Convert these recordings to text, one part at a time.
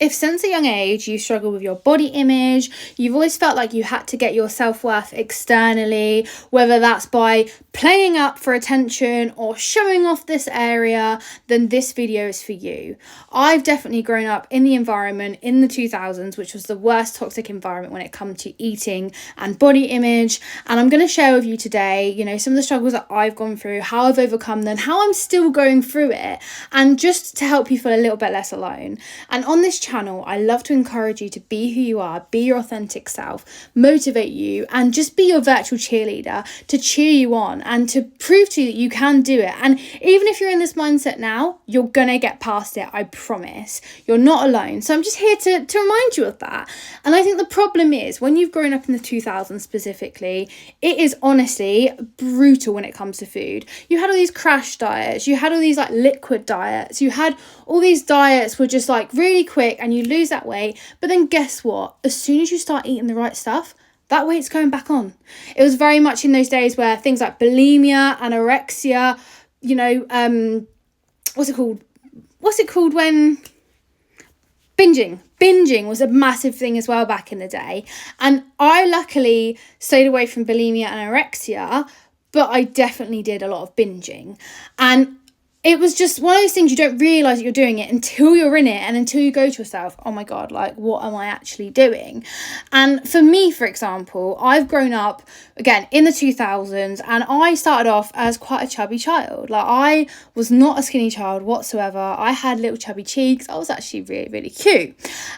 If since a young age you struggle with your body image, you've always felt like you had to get your self-worth externally, whether that's by playing up for attention or showing off this area, then this video is for you. I've definitely grown up in the environment in the 2000s, which was the worst toxic environment when it comes to eating and body image. And I'm going to share with you today, some of the struggles that I've gone through, how I've overcome them, how I'm still going through it, and just to help you feel a little bit less alone. And on this channel, I love to encourage you to be who you are, be your authentic self, motivate you, and just be your virtual cheerleader to cheer you on and to prove to you that you can do it. And even if you're in this mindset now, you're gonna get past it, I promise. You're not alone. So I'm just here to remind you of that. And I think the problem is when you've grown up in the 2000s specifically, it is honestly brutal when it comes to food. You had all these crash diets, you had all these like liquid diets, you had all these diets were just like really quick and you lose that weight. But then guess what? As soon as you start eating the right stuff, that weight's going back on. It was very much in those days where things like bulimia, anorexia, what's it called when binging was a massive thing as well back in the day. And I luckily stayed away from bulimia and anorexia, but I definitely did a lot of binging. And it was just one of those things you don't realise that you're doing it until you're in it and until you go to yourself, oh my God, like what am I actually doing? And for me, for example, I've grown up, again, in the 2000s, and I started off as quite a chubby child. Like I was not a skinny child whatsoever. I had little chubby cheeks. I was actually really, really cute.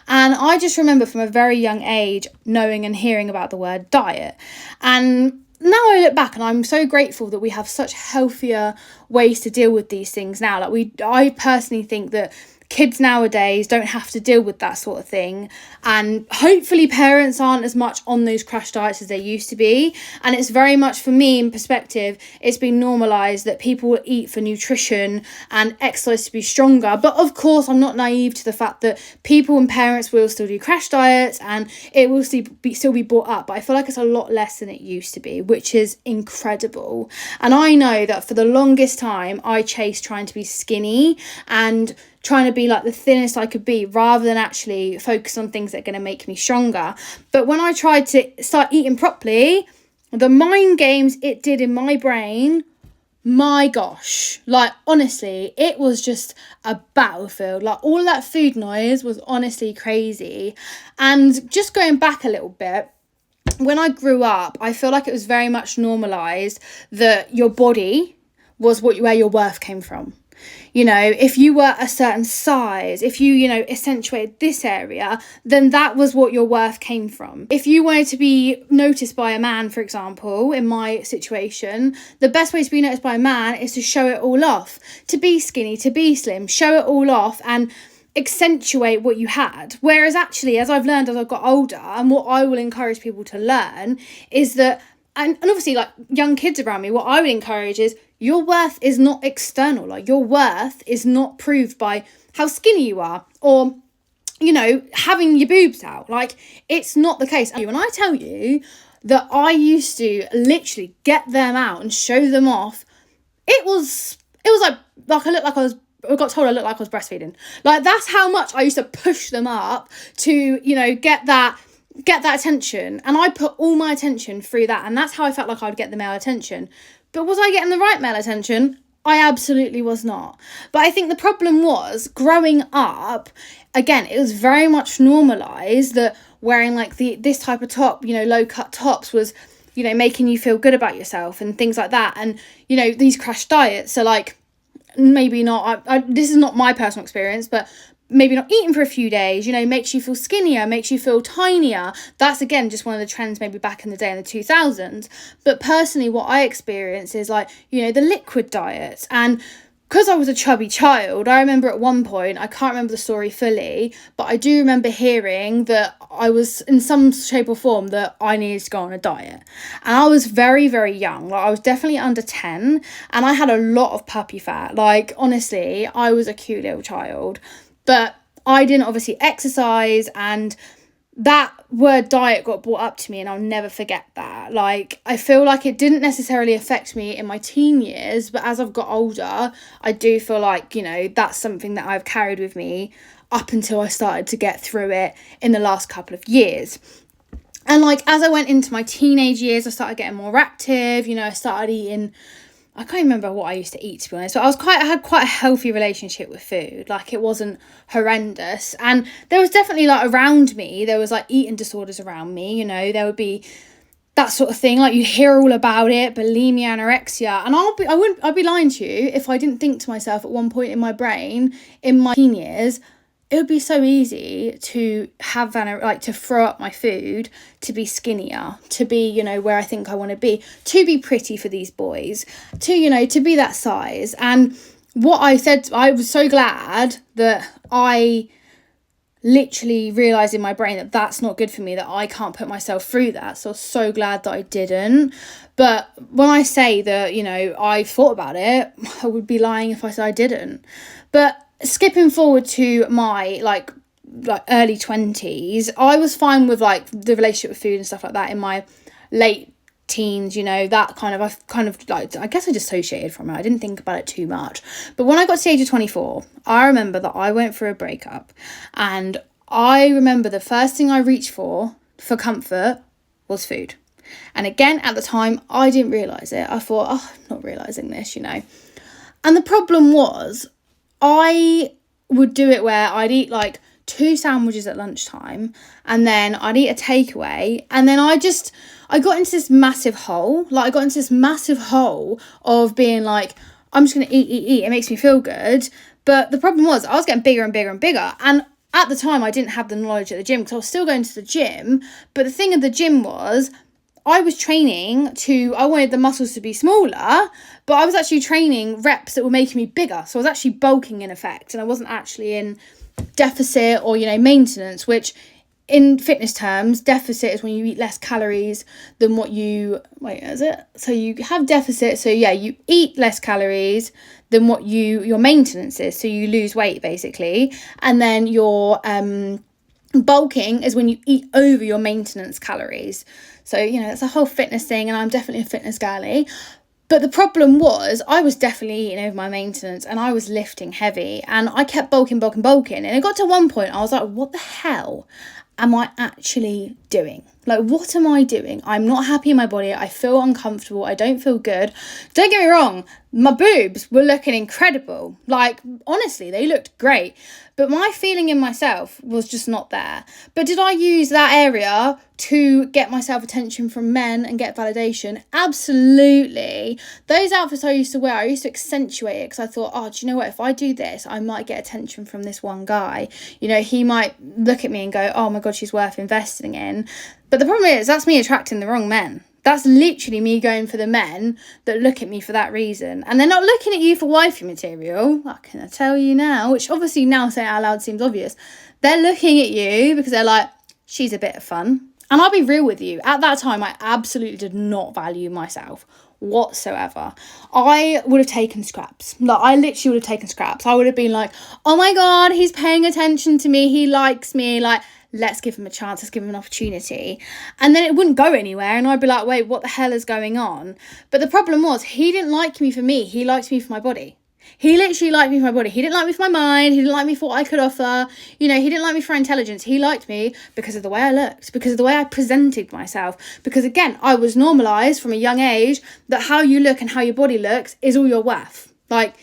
And I just remember from a very young age knowing and hearing about the word diet. And now I look back and I'm so grateful that we have such healthier ways to deal with these things now. I personally think that kids nowadays don't have to deal with that sort of thing, and hopefully parents aren't as much on those crash diets as they used to be. And it's very much, for me in perspective, it's been normalized that people will eat for nutrition and exercise to be stronger. But of course I'm not naive to the fact that people and parents will still do crash diets and it will still be brought up, but I feel like it's a lot less than it used to be, which is incredible. And I know that for the longest time I chased trying to be skinny and trying to be like the thinnest I could be rather than actually focus on things that are going to make me stronger. But when I tried to start eating properly, the mind games it did in my brain, my gosh, like honestly, it was just a battlefield. Like all that food noise was honestly crazy. And just going back a little bit, when I grew up, I feel like it was very much normalized that your body was where your worth came from. If you were a certain size, if you, accentuated this area, then that was what your worth came from. If you wanted to be noticed by a man, for example, in my situation, the best way to be noticed by a man is to show it all off, to be skinny, to be slim, show it all off and accentuate what you had. Whereas actually, as I've learned as I've got older, and what I will encourage people to learn is that, and obviously like young kids around me, what I would encourage is your worth is not external. Like your worth is not proved by how skinny you are or, having your boobs out. Like it's not the case. And when I tell you that I used to literally get them out and show them off, it was like I looked like I got told I looked like I was breastfeeding. Like that's how much I used to push them up to, get that attention. And I put all my attention through that. And that's how I felt like I'd get the male attention. But was I getting the right male attention? I absolutely was not. But I think the problem was growing up, again, it was very much normalized that wearing like this type of top, low cut tops was, making you feel good about yourself and things like that. And, these crash diets are like, maybe not, this is not my personal experience, but maybe not eating for a few days, makes you feel skinnier, makes you feel tinier. That's, again, just one of the trends maybe back in the day in the 2000s. But personally, what I experienced is like, the liquid diets. And because I was a chubby child, I remember at one point, I can't remember the story fully, but I do remember hearing that I was in some shape or form that I needed to go on a diet. And I was very, very young. Like I was definitely under 10 and I had a lot of puppy fat. Like, honestly, I was a cute little child. But I didn't obviously exercise, and that word diet got brought up to me, and I'll never forget that. Like, I feel like it didn't necessarily affect me in my teen years, but as I've got older, I do feel like, that's something that I've carried with me up until I started to get through it in the last couple of years. And like, as I went into my teenage years, I started getting more active. You know, I started eating, I can't remember what I used to eat, to be honest, but I had quite a healthy relationship with food. Like, it wasn't horrendous. And there was definitely, like, around me, there was like eating disorders around me. You know, there would be that sort of thing, like, you hear all about it, bulimia, anorexia, and I'd be lying to you if I didn't think to myself at one point in my brain, in my teen years, it would be so easy to have to throw up my food, to be skinnier, to be, you know, where I think I want to be pretty for these boys, to, you know, to be that size. And what I said, I was so glad that I literally realised in my brain that that's not good for me, that I can't put myself through that. So I was so glad that I didn't. But when I say that, you know, I thought about it, I would be lying if I said I didn't. But skipping forward to my like early 20s, I was fine with like the relationship with food and stuff like that in my late teens. You know, that I guess I dissociated from it. I didn't think about it too much. But when I got to the age of 24, I remember that I went through a breakup, and I remember the first thing I reached for comfort was food. And again, at the time, I didn't realise it. I thought, oh, I'm not realising this, you know. And the problem was, I would do it where I'd eat like 2 sandwiches at lunchtime, and then I'd eat a takeaway, and then I got into this massive hole. Like, I got into this massive hole of being like, I'm just going to eat. It makes me feel good. But the problem was, I was getting bigger and bigger and bigger. And at the time, I didn't have the knowledge at the gym, because I was still going to the gym. But the thing of the gym was, I was training I wanted the muscles to be smaller, but I was actually training reps that were making me bigger. So I was actually bulking in effect, and I wasn't actually in deficit or, you know, maintenance, which in fitness terms, deficit is when you eat less calories than what you, so you have deficit. So yeah, you eat less calories than what your maintenance is. So you lose weight basically. And then your bulking is when you eat over your maintenance calories. So, you know, it's a whole fitness thing, and I'm definitely a fitness girly. But the problem was, I was definitely eating over my maintenance, and I was lifting heavy, and I kept bulking. And it got to one point, I was like, what the hell am I actually doing? Like, what am I doing? I'm not happy in my body. I feel uncomfortable. I don't feel good. Don't get me wrong, my boobs were looking incredible. Like, honestly, they looked great. But my feeling in myself was just not there. But did I use that area to get myself attention from men and get validation? Absolutely. Those outfits I used to wear, I used to accentuate it, because I thought, oh, do you know what? If I do this, I might get attention from this one guy. You know, he might look at me and go, oh my God, she's worth investing in. But the problem is, that's me attracting the wrong men. That's literally me going for the men that look at me for that reason. And they're not looking at you for wifey material. I can tell you now, which obviously now saying it out loud seems obvious. They're looking at you because they're like, she's a bit of fun. And I'll be real with you. At that time, I absolutely did not value myself whatsoever. I would have taken scraps. Like, I literally would have taken scraps. I would have been like, oh my God, he's paying attention to me. He likes me. Like, let's give him a chance, let's give him an opportunity. And then it wouldn't go anywhere, and I'd be like, wait, what the hell is going on? But the problem was, he didn't like me for me, he liked me for my body. He literally liked me for my body. He didn't like me for my mind, he didn't like me for what I could offer, you know, he didn't like me for intelligence. He liked me because of the way I looked, because of the way I presented myself, because again, I was normalised from a young age that how you look and how your body looks is all your worth. Like,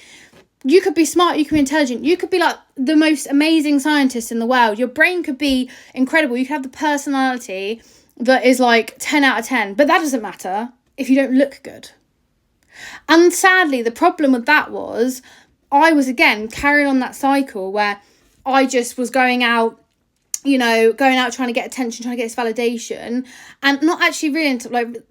you could be smart, you could be intelligent, you could be like the most amazing scientist in the world. Your brain could be incredible. You could have the personality that is like 10 out of 10, but that doesn't matter if you don't look good. And sadly, the problem with that was, I was again carrying on that cycle where I just was going out trying to get attention, trying to get this validation, and not actually really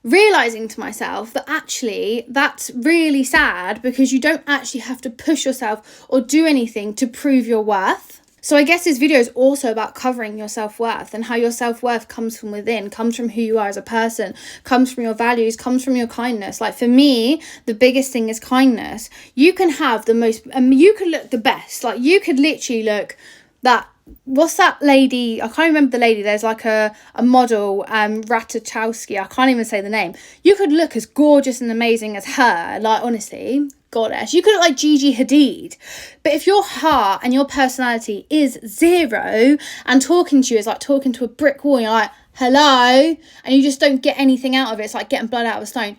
realising to myself that actually that's really sad, because you don't actually have to push yourself or do anything to prove your worth. So I guess this video is also about covering your self-worth, and how your self-worth comes from within, comes from who you are as a person, comes from your values, comes from your kindness. Like, for me, the biggest thing is kindness. You can have the most, you could look the best. Like, you could literally look that, what's that lady? I can't remember the lady. There's like a model, Ratachowski. I can't even say the name. You could look as gorgeous and amazing as her. Like, honestly, goddess. You could look like Gigi Hadid. But if your heart and your personality is 0 and talking to you is like talking to a brick wall, you're like, hello, and you just don't get anything out of it. It's like getting blood out of a stone.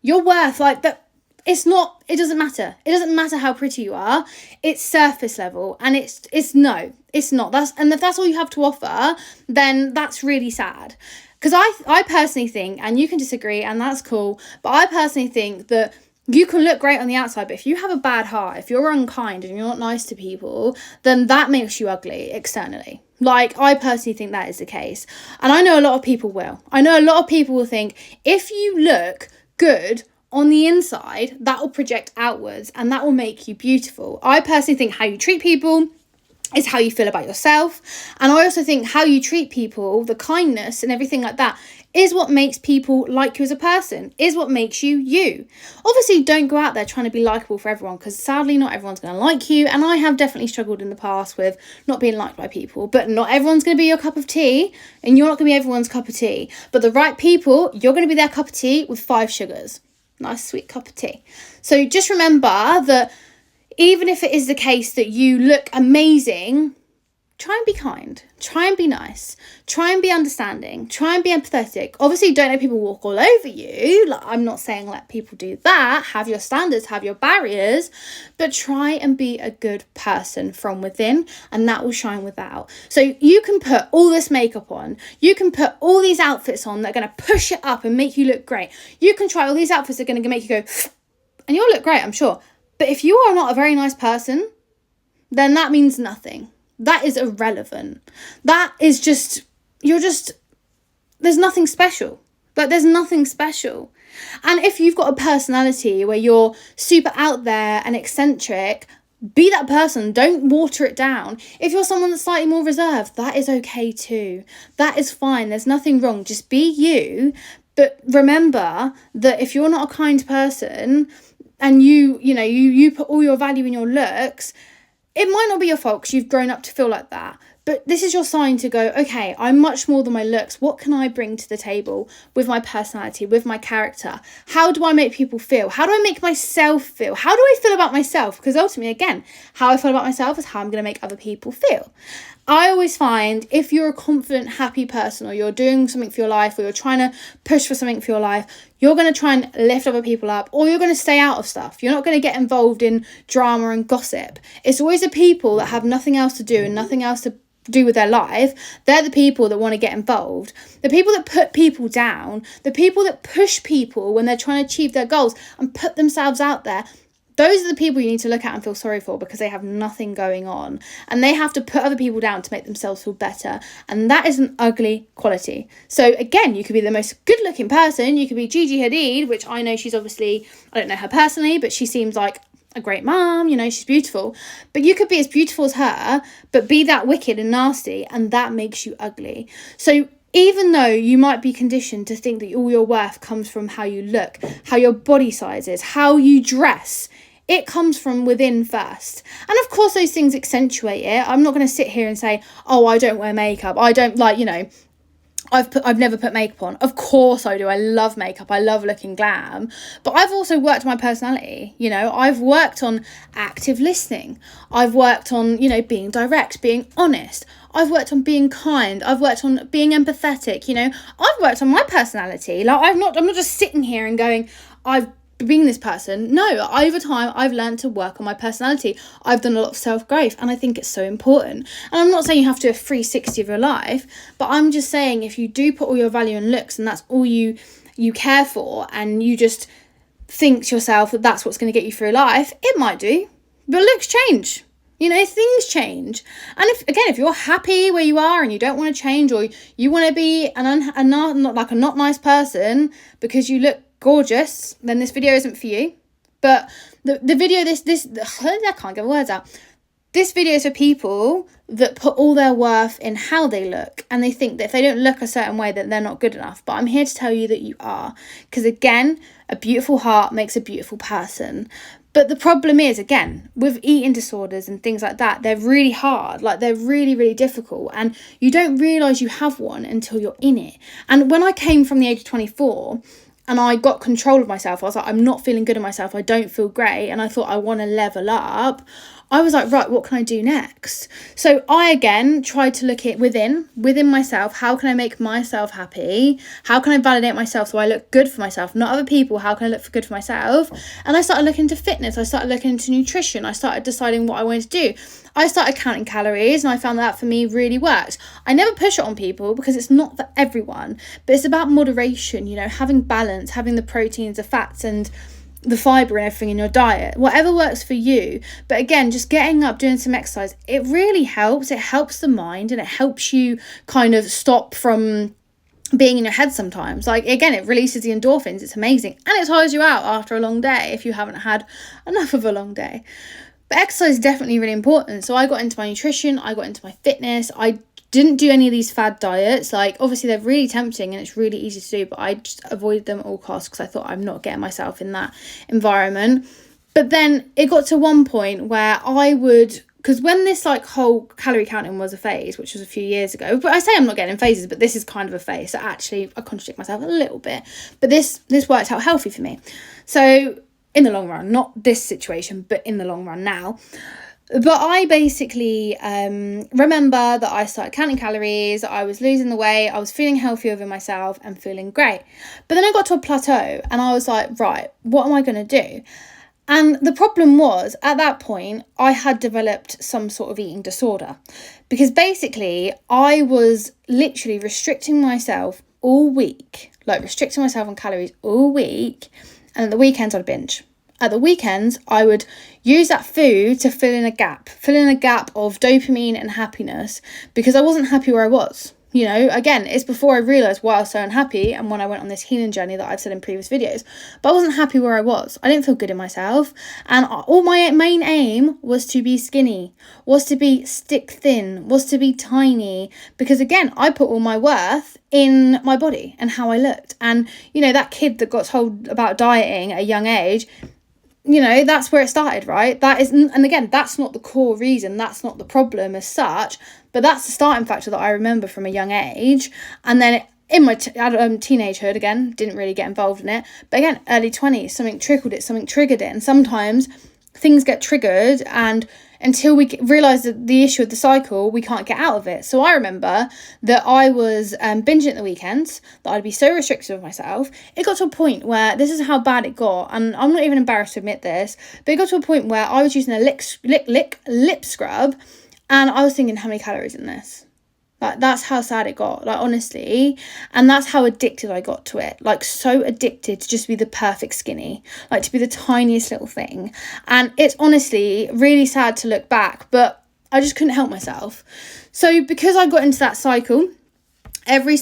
Your worth, like that, it doesn't matter. It doesn't matter how pretty you are. It's surface level, and it's not. And if that's all you have to offer, then that's really sad. Because I personally think, and you can disagree, and that's cool, but I personally think that you can look great on the outside, but if you have a bad heart, if you're unkind and you're not nice to people, then that makes you ugly externally. Like, I personally think that is the case. And I know a lot of people will. I know a lot of people will think, if you look good on the inside, that will project outwards and that will make you beautiful. I personally think how you treat people is how you feel about yourself. And I also think how you treat people, the kindness and everything like that, is what makes people like you as a person, is what makes you you. Obviously, don't go out there trying to be likable for everyone, because sadly not everyone's going to like you. And I have definitely struggled in the past with not being liked by people, but not everyone's going to be your cup of tea, and you're not going to be everyone's cup of tea. But the right people, you're going to be their cup of tea with 5 sugars. Nice sweet cup of tea. So just remember that even if it is the case that you look amazing, try and be kind, try and be nice, try and be understanding, try and be empathetic. Obviously, don't let people walk all over you. Like, I'm not saying let people do that. Have your standards, have your barriers, but try and be a good person from within, and that will shine without. So you can put all this makeup on, you can put all these outfits on that are going to push it up and make you look great. You can try all these outfits that are going to make you go, and you'll look great, I'm sure. But if you are not a very nice person, then that means nothing. That is irrelevant. That is just, there's nothing special. Like, there's nothing special. And if you've got a personality where you're super out there and eccentric, be that person. Don't water it down. If you're someone that's slightly more reserved, that is okay too. That is fine. There's nothing wrong. Just be you. But remember that if you're not a kind person and you put all your value in your looks, it might not be your fault because you've grown up to feel like that. But this is your sign to go, okay, I'm much more than my looks. What can I bring to the table with my personality, with my character? How do I make people feel? How do I make myself feel? How do I feel about myself? Because ultimately, again, how I feel about myself is how I'm going to make other people feel. I always find if you're a confident, happy person, or you're doing something for your life, or you're trying to push for something for your life, you're going to try and lift other people up, or you're going to stay out of stuff. You're not going to get involved in drama and gossip. It's always the people that have nothing else to do and nothing else to do with their life. They're the people that want to get involved. The people that put people down, the people that push people when they're trying to achieve their goals and put themselves out there, those are the people you need to look at and feel sorry for, because they have nothing going on and they have to put other people down to make themselves feel better. And that is an ugly quality. So again, you could be the most good looking person. You could be Gigi Hadid, which I know she's obviously, I don't know her personally, but she seems like a great mom, she's beautiful. But you could be as beautiful as her, but be that wicked and nasty, and that makes you ugly. So even though you might be conditioned to think that all your worth comes from how you look, how your body size is, how you dress, it comes from within first. And of course those things accentuate it. I'm not going to sit here and say, oh, I don't wear makeup, I don't I've never put makeup on. Of course I do. I love makeup. I love looking glam. But I've also worked on my personality. I've worked on active listening. I've worked on, being direct, being honest. I've worked on being kind. I've worked on being empathetic. I've worked on my personality. Like, I'm not just sitting here and going, I've being this person. No, over time I've learned to work on my personality. I've done a lot of self-growth, and I think it's so important. And I'm not saying you have to do a 360 of your life, but I'm just saying if you do put all your value in looks and that's all you care for, and you just think to yourself that that's what's going to get you through life, it might do. But looks change. Things change. And if you're happy where you are and you don't want to change, or you want to be not nice person because you look gorgeous, then this video isn't for you. But the video, I can't get words out. This video is for people that put all their worth in how they look, and they think that if they don't look a certain way that they're not good enough. But I'm here to tell you that you are, because again, a beautiful heart makes a beautiful person. But the problem is, again, with eating disorders and things like that, they're really hard. Like, they're really, really difficult. And you don't realise you have one until you're in it. And when I came from the age of 24, and I got control of myself, I was like, I'm not feeling good in myself, I don't feel great, and I thought I want to level up, I was like, right, what can I do next? So I again tried to look at within myself, how can I make myself happy? How can I validate myself so I look good for myself, not other people? How can I look good for myself? And I started looking into fitness, I started looking into nutrition, I started deciding what I wanted to do. I started counting calories, and I found that for me really works. I never push it on people because it's not for everyone, but it's about moderation, you know, having balance, having the proteins, the fats, and the fibre and everything in your diet, whatever works for you. But again, just getting up, doing some exercise, it really helps. It helps the mind, and it helps you kind of stop from being in your head sometimes. Like, again, it releases the endorphins. It's amazing, and it tires you out after a long day if you haven't had enough of a long day. But exercise is definitely really important. So I got into my nutrition, I got into my fitness, I didn't do any of these fad diets. Like, obviously they're really tempting and it's really easy to do, but I just avoided them at all costs because I thought I'm not getting myself in that environment. But then it got to one point where I would, because when this like whole calorie counting was a phase, which was a few years ago, but I say I'm not getting in phases, but this is kind of a phase, so actually I contradict myself a little bit, but this worked out healthy for me. So in the long run, not this situation, but in the long run now. But I basically remember that I started counting calories, I was losing the weight, I was feeling healthy over myself and feeling great. But then I got to a plateau and I was like, right, what am I going to do? And the problem was, at that point, I had developed some sort of eating disorder. Because basically, I was literally restricting myself all week, like restricting myself on calories all week. And at the weekends, I'd binge. At the weekends, I would use that food to fill in a gap of dopamine and happiness, because I wasn't happy where I was. You know, again, it's before I realised why I was so unhappy and when I went on this healing journey that I've said in previous videos. But I wasn't happy where I was. I didn't feel good in myself. And all my main aim was to be skinny, was to be stick thin, was to be tiny. Because again, I put all my worth in my body and how I looked. And, you know, that kid that got told about dieting at a young age, you know, that's where it started, right? That is, and again, that's not the core reason, that's not the problem as such, but that's the starting factor that I remember from a young age. And then in my teenagehood, again, didn't really get involved in it, but again, early 20s, something trickled it, something triggered it. And sometimes things get triggered, and until we realise that the issue of the cycle, we can't get out of it. So I remember that I was binging at the weekends, that I'd be so restrictive of myself. It got to a point where, this is how bad it got, and I'm not even embarrassed to admit this, but it got to a point where I was using a lip scrub, and I was thinking, how many calories in this? Like, that's how sad it got, like, honestly. And that's how addicted I got to it. Like, so addicted to just be the perfect skinny, like to be the tiniest little thing. And it's honestly really sad to look back, but I just couldn't help myself. So because I got into that cycle, every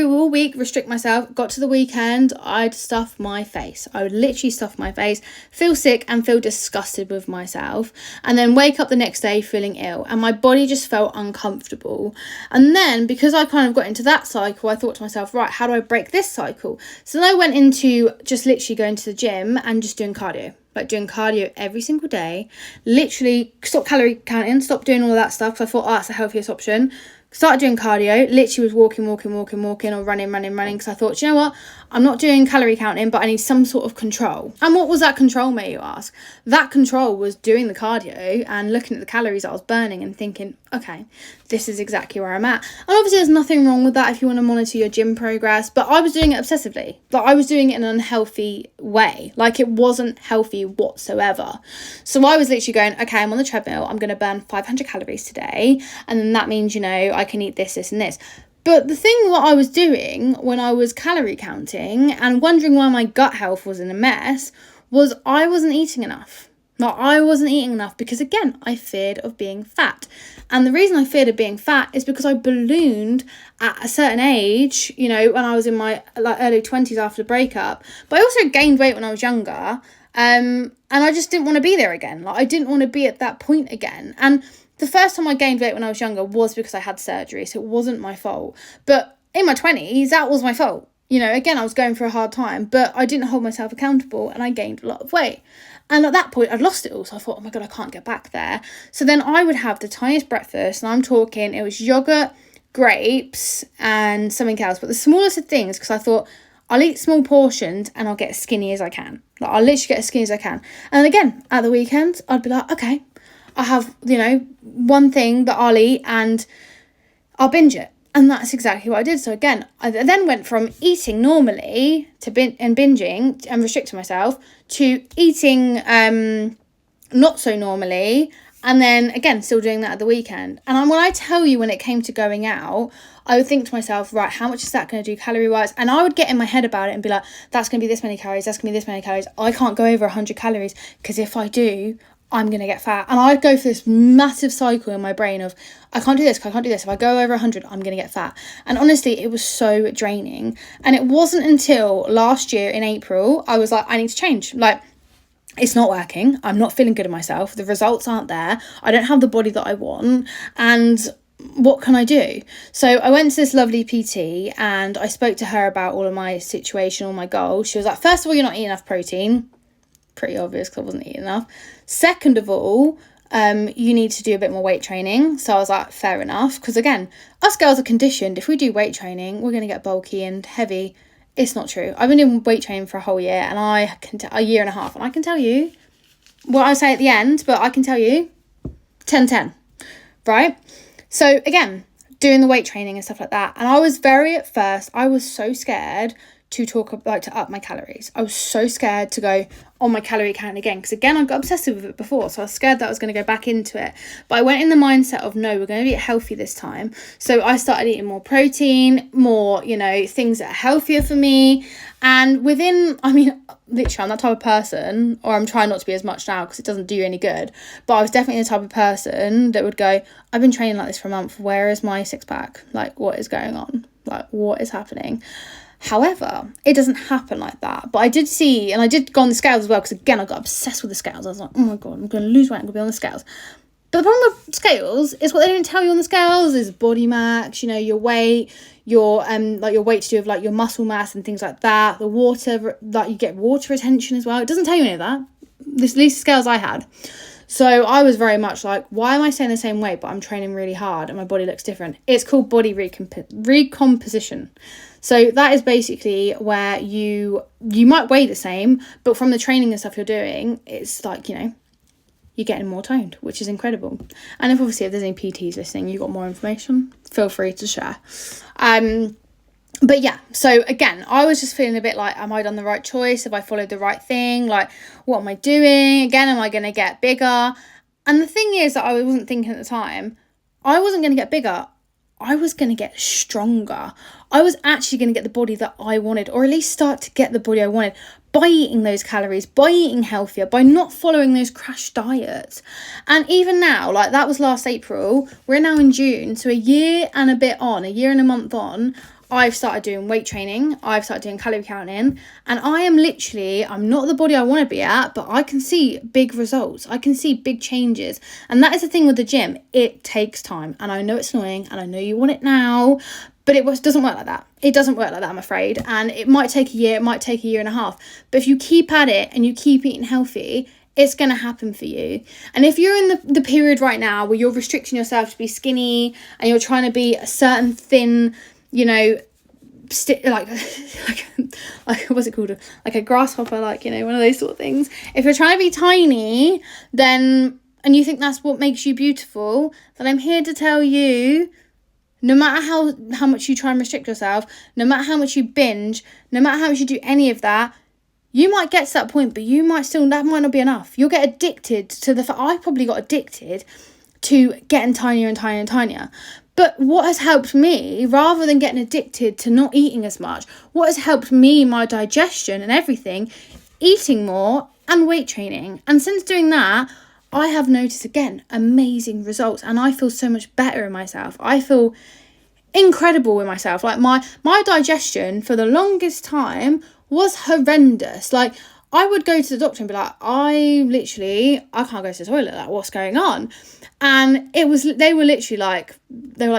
all week, restrict myself, got to the weekend, I'd stuff my face. I would literally stuff my face, feel sick and feel disgusted with myself, and then wake up the next day feeling ill, and my body just felt uncomfortable. And then, because I kind of got into that cycle, I thought to myself, right, how do I break this cycle? So then I went into just literally going to the gym and just doing cardio. Like doing cardio every single day, literally stop calorie counting, stop doing all of that stuff, because I thought, that's the healthiest option. Started doing cardio, literally was walking or running, because I thought, you know what, I'm not doing calorie counting, but I need some sort of control. And what was that control, may you ask? That control was doing the cardio and looking at the calories I was burning and thinking, okay, this is exactly where I'm at. And obviously there's nothing wrong with that if you want to monitor your gym progress, but I was doing it obsessively. Like, I was doing it in an unhealthy way. Like, it wasn't healthy whatsoever. So I was literally going, okay, I'm on the treadmill, I'm going to burn 500 calories today, and then that means, you know, I can eat this, and this. But the thing what I was doing when I was calorie counting and wondering why my gut health was in a mess was I wasn't eating enough. Like, I wasn't eating enough because, again, I feared of being fat. And the reason I feared of being fat is because I ballooned at a certain age, you know, when I was in my early 20s after the breakup. But I also gained weight when I was younger. And I just didn't want to be there again. Like, I didn't want to be at that point again. And the first time I gained weight when I was younger was because I had surgery, so it wasn't my fault. But in my 20s, that was my fault. You know, again, I was going through a hard time, but I didn't hold myself accountable and I gained a lot of weight. And at that point, I'd lost it all. So I thought, oh my God, I can't get back there. So then I would have the tiniest breakfast, and I'm talking, it was yogurt, grapes, and something else. But the smallest of things, because I thought, I'll eat small portions and I'll get as skinny as I can. Like, I'll literally get as skinny as I can. And again, at the weekends, I'd be like, okay, I have, one thing that I'll eat and I'll binge it. And that's exactly what I did. So again, I then went from eating normally to binging and restricting myself to eating not so normally, and then again still doing that at the weekend. And when I tell you, when it came to going out, I would think to myself, right, how much is that going to do calorie wise? And I would get in my head about it and be like, that's going to be this many calories, that's going to be this many calories. I can't go over 100 calories because if I do, I'm going to get fat. And I'd go for this massive cycle in my brain of, I can't do this, I can't do this. If I go over 100, I'm going to get fat. And honestly, it was so draining. And it wasn't until last year in April, I was like, I need to change. Like, it's not working. I'm not feeling good in myself. The results aren't there. I don't have the body that I want. And what can I do? So I went to this lovely PT and I spoke to her about all of my situation, all my goals. She was like, first of all, you're not eating enough protein. Pretty obvious because I wasn't eating enough. Second of all, you need to do a bit more weight training. So I was like, fair enough. Because again, us girls are conditioned. If we do weight training, we're going to get bulky and heavy. It's not true. I've been doing weight training for a whole year and a year and a half. And I can tell you what I say at the end, but I can tell you 10-10, right? So again, doing the weight training and stuff like that. And I was at first, I was so scared to to up my calories. I was so scared to go on my calorie count again, because again, I got obsessive with it before, so I was scared that I was going to go back into it. But I went in the mindset of, no, we're going to be healthy this time. So I started eating more protein, more, things that are healthier for me. And literally, I'm that type of person, or I'm trying not to be as much now because it doesn't do you any good. But I was definitely the type of person that would go, I've been training like this for a month. Where is my six pack? Like, what is going on? Like, what is happening? However, it doesn't happen like that. But I did see, and I did go on the scales as well, because again, I got obsessed with the scales. I was like, oh my God, I'm going to lose weight, I'm going to be on the scales. But the problem with scales is what they don't tell you on the scales is body mass, your weight, your weight to do with like your muscle mass and things like that. The water, like you get water retention as well. It doesn't tell you any of that. At least the scales I had. So I was very much like, why am I staying the same weight, but I'm training really hard and my body looks different? It's called body recomposition. So that is basically where you might weigh the same, but from the training and stuff you're doing, it's like, you're getting more toned, which is incredible. And if there's any PTs listening, you got more information, feel free to share. But yeah, so again, I was just feeling a bit like, am I done the right choice? Have I followed the right thing? Like, what am I doing? Again, am I going to get bigger? And the thing is that I wasn't thinking at the time, I wasn't going to get bigger. I was going to get stronger. I was actually going to get the body that I wanted, or at least start to get the body I wanted by eating those calories, by eating healthier, by not following those crash diets. And even now, like that was last April, we're now in June. So a year and a month on, I've started doing weight training. I've started doing calorie counting. And I'm not the body I want to be at, but I can see big results. I can see big changes. And that is the thing with the gym. It takes time. And I know it's annoying. And I know you want it now. But it doesn't work like that. It doesn't work like that, I'm afraid. And it might take a year. It might take a year and a half. But if you keep at it and you keep eating healthy, it's going to happen for you. And if you're in the period right now where you're restricting yourself to be skinny and you're trying to be a certain thin, like what's it called, like a grasshopper, like one of those sort of things. If you're trying to be tiny, then, and you think that's what makes you beautiful, then I'm here to tell you, no matter how much you try and restrict yourself, no matter how much you binge, no matter how much you do any of that, you might get to that point, but that might not be enough. You'll get addicted to I probably got addicted to getting tinier and tinier and tinier. But what has helped me, rather than getting addicted to not eating as much, what has helped me, my digestion and everything, eating more and weight training. And since doing that, I have noticed, again, amazing results. And I feel so much better in myself. I feel incredible with myself. Like my digestion for the longest time was horrendous. Like I would go to the doctor and be like, I can't go to the toilet. Like, what's going on? And they were like,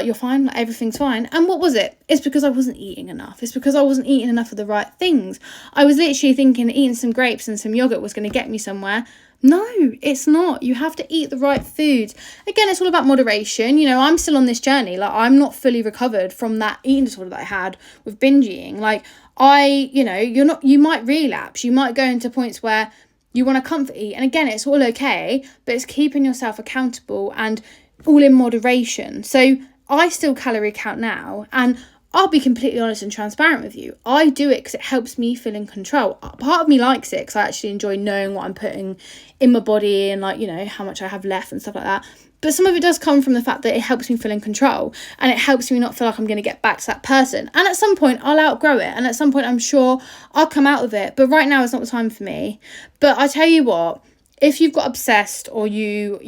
you're fine. Like, everything's fine. And what was it? It's because I wasn't eating enough. It's because I wasn't eating enough of the right things. I was literally thinking eating some grapes and some yogurt was going to get me somewhere. No, it's not. You have to eat the right foods. Again, it's all about moderation. You know, I'm still on this journey. Like, I'm not fully recovered from that eating disorder that I had with binge eating. Like, you might relapse. You might go into points where you want to comfort eat. And again, it's all okay, but it's keeping yourself accountable and all in moderation. So I still calorie count now, and I'll be completely honest and transparent with you. I do it because it helps me feel in control. Part of me likes it because I actually enjoy knowing what I'm putting in my body and, like, you know, how much I have left and stuff like that. But some of it does come from the fact that it helps me feel in control, and it helps me not feel like I'm going to get back to that person. And at some point I'll outgrow it, and at some point I'm sure I'll come out of it. But right now it's not the time for me. But I tell you what, if you've got obsessed, or you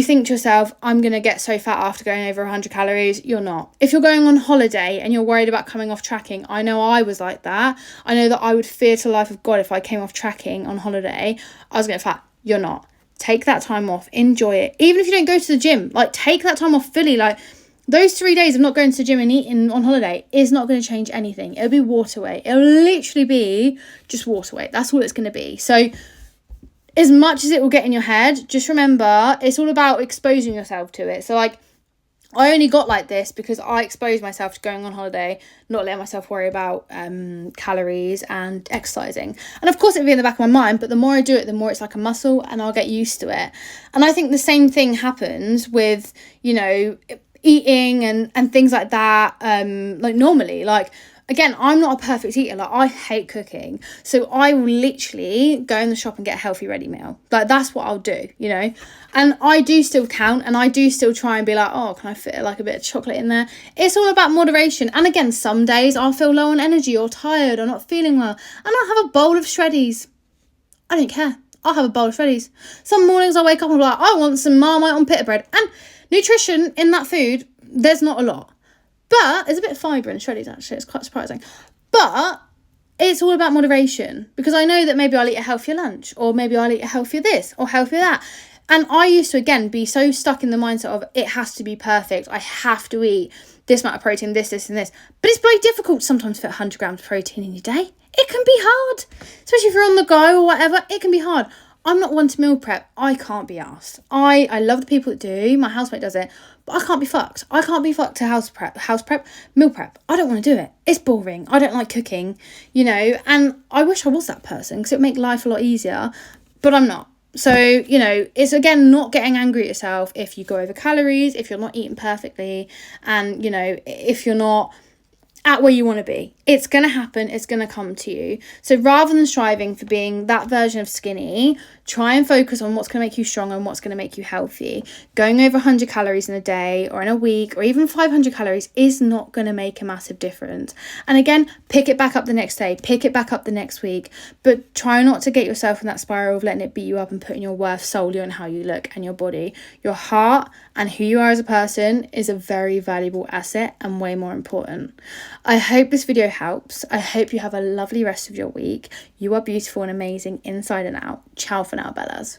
think to yourself, I'm going to get so fat after going over 100 calories, you're not. If you're going on holiday and you're worried about coming off tracking, I know I was like that. I know that I would fear to the life of God if I came off tracking on holiday, I was going to get fat. You're not. Take that time off. Enjoy it. Even if you don't go to the gym, like, take that time off fully. Like, those 3 days of not going to the gym and eating on holiday is not going to change anything. It'll be water weight. It'll literally be just water weight. That's all it's going to be. So, as much as it will get in your head, just remember, it's all about exposing yourself to it. So, like, I only got like this because I exposed myself to going on holiday, not letting myself worry about calories and exercising. And of course it'll be in the back of my mind, but the more I do it, the more it's like a muscle, and I'll get used to it. And I think the same thing happens with, you know, eating and things like that. Like, normally, like, again, I'm not a perfect eater. Like, I hate cooking. So I will literally go in the shop and get a healthy ready meal. Like, that's what I'll do, you know. And I do still count, and I do still try and be like, oh, can I fit like a bit of chocolate in there? It's all about moderation. And again, some days I'll feel low on energy or tired or not feeling well, and I'll have a bowl of shreddies. I don't care. I'll have a bowl of shreddies. Some mornings I wake up and I'm like, I want some Marmite on pita bread. And nutrition in that food, there's not a lot. But there's a bit of fibre in shreddies, actually. It's quite surprising. But it's all about moderation, because I know that maybe I'll eat a healthier lunch, or maybe I'll eat a healthier this or healthier that. And I used to, again, be so stuck in the mindset of it has to be perfect. I have to eat this amount of protein, this, and this. But it's very difficult sometimes to fit 100 grams of protein in your day. It can be hard, especially if you're on the go or whatever. It can be hard. I'm not one to meal prep. I can't be asked. I love the people that do. My housemate does it. But I can't be fucked. I can't be fucked to house prep, meal prep. I don't want to do it. It's boring. I don't like cooking, you know. And I wish I was that person, because it would make life a lot easier. But I'm not. So, you know, it's, again, not getting angry at yourself if you go over calories, if you're not eating perfectly, and, you know, if you're not at where you want to be. It's going to happen. It's going to come to you. So rather than striving for being that version of skinny, try and focus on what's going to make you stronger and what's going to make you healthy. Going over 100 calories in a day or in a week or even 500 calories is not going to make a massive difference. And again, pick it back up the next day, pick it back up the next week, but try not to get yourself in that spiral of letting it beat you up and putting your worth solely on how you look and your body. Your heart and who you are as a person is a very valuable asset and way more important. I hope this video helps. I hope you have a lovely rest of your week. You are beautiful and amazing inside and out. Ciao for now, Bellas.